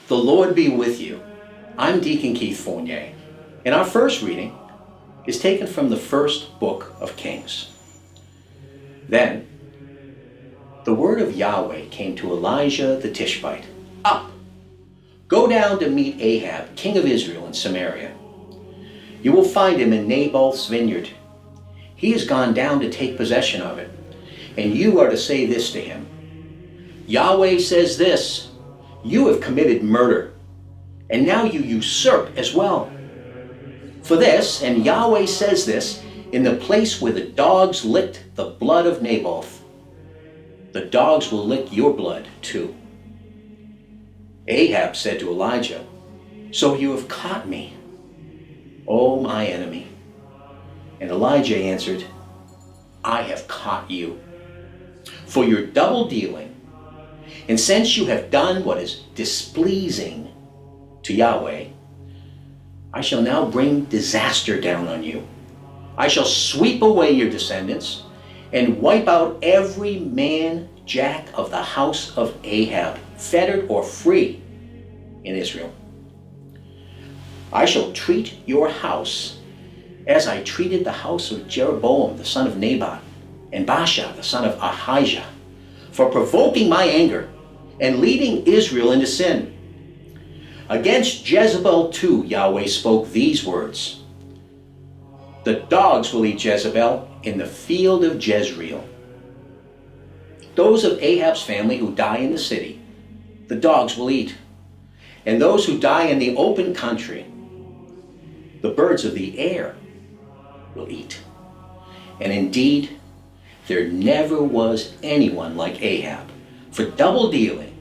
The Lord be with you. I'm Deacon Keith Fournier, and our first reading is taken from the first book of Kings. Then the word of Yahweh came to Elijah the Tishbite. Up, go down to meet Ahab, king of Israel in Samaria. You will find him in Naboth's vineyard. He has gone down to take possession of it, and you are to say this to him. Yahweh says this, you have committed murder, and now you usurp as well. For this, and Yahweh says this, in the place where the dogs licked the blood of Naboth, the dogs will lick your blood too. Ahab said to Elijah, so you have caught me, O my enemy. And Elijah answered, I have caught you for your double dealing. And since you have done what is displeasing to Yahweh, I shall now bring disaster down on you. I shall sweep away your descendants and wipe out every manjack of the house of Ahab, fettered or free in Israel. I shall treat your house as I treated the house of Jeroboam, the son of Nebat, and Baasha, the son of Ahijah, for provoking my anger and leading Israel into sin. Against Jezebel too, Yahweh spoke these words. The dogs will eat Jezebel in the field of Jezreel. Those of Ahab's family who die in the city, the dogs will eat. And those who die in the open country, the birds of the air will eat. And indeed, there never was anyone like Ahab for double dealing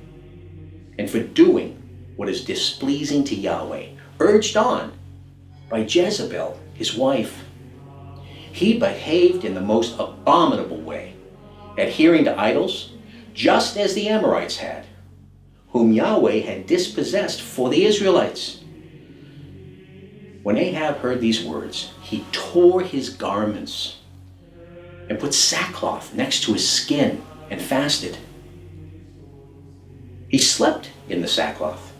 and for doing what is displeasing to Yahweh, urged on by Jezebel, his wife. He behaved in the most abominable way, adhering to idols, just as the Amorites had, whom Yahweh had dispossessed for the Israelites. When Ahab heard these words, he tore his garments and put sackcloth next to his skin and fasted. He slept in the sackcloth.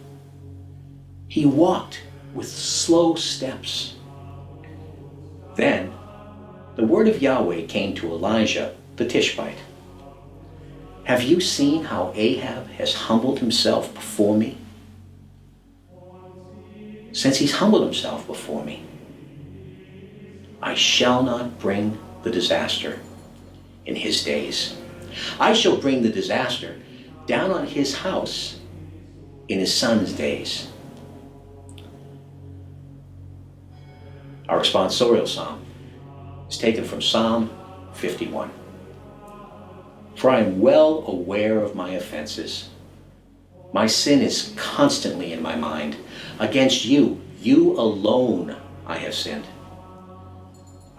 He walked with slow steps. Then the word of Yahweh came to Elijah the Tishbite. Have you seen how Ahab has humbled himself before me? Since he's humbled himself before me, I shall not bring the disaster in his days. I shall bring the disaster down on his house in his son's days. Our responsorial psalm is taken from Psalm 51. For I am well aware of my offenses. My sin is constantly in my mind. Against you, you alone, I have sinned.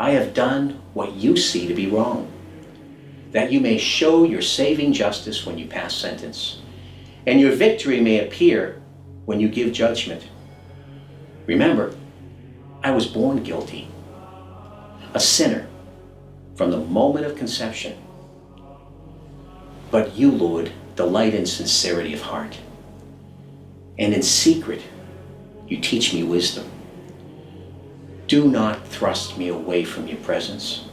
I have done what you see to be wrong, that you may show your saving justice when you pass sentence, and your victory may appear when you give judgment. Remember, I was born guilty, a sinner from the moment of conception. But you, Lord, delight in sincerity of heart, and in secret you teach me wisdom. Do not thrust me away from your presence.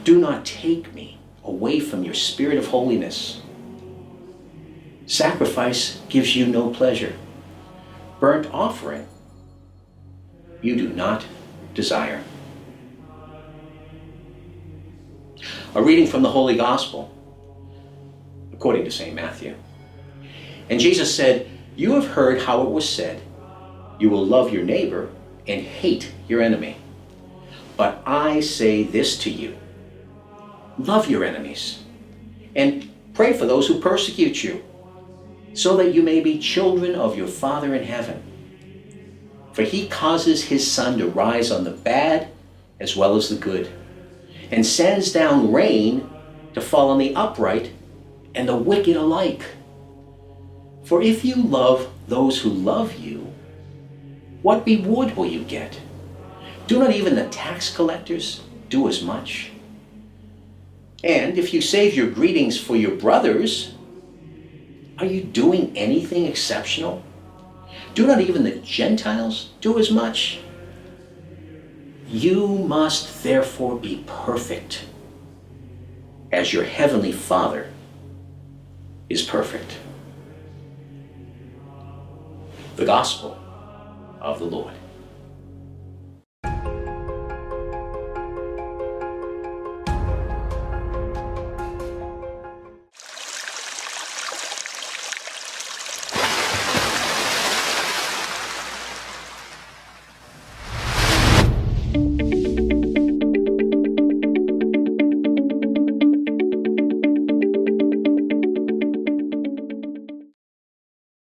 Do not take me away from your spirit of holiness. Sacrifice gives you no pleasure. Burnt offering you do not desire. A reading from the Holy Gospel according to St. Matthew. And Jesus said, you have heard how it was said, you will love your neighbor and hate your enemy. But I say this to you, love your enemies and pray for those who persecute you, so that you may be children of your Father in heaven. For he causes his sun to rise on the bad as well as the good, and sends down rain to fall on the upright and the wicked alike. For if you love those who love you, what reward will you get? Do not even the tax collectors do as much? And if you save your greetings for your brothers, are you doing anything exceptional? Do not even the Gentiles do as much? You must therefore be perfect, as your heavenly Father is perfect. The Gospel of the Lord.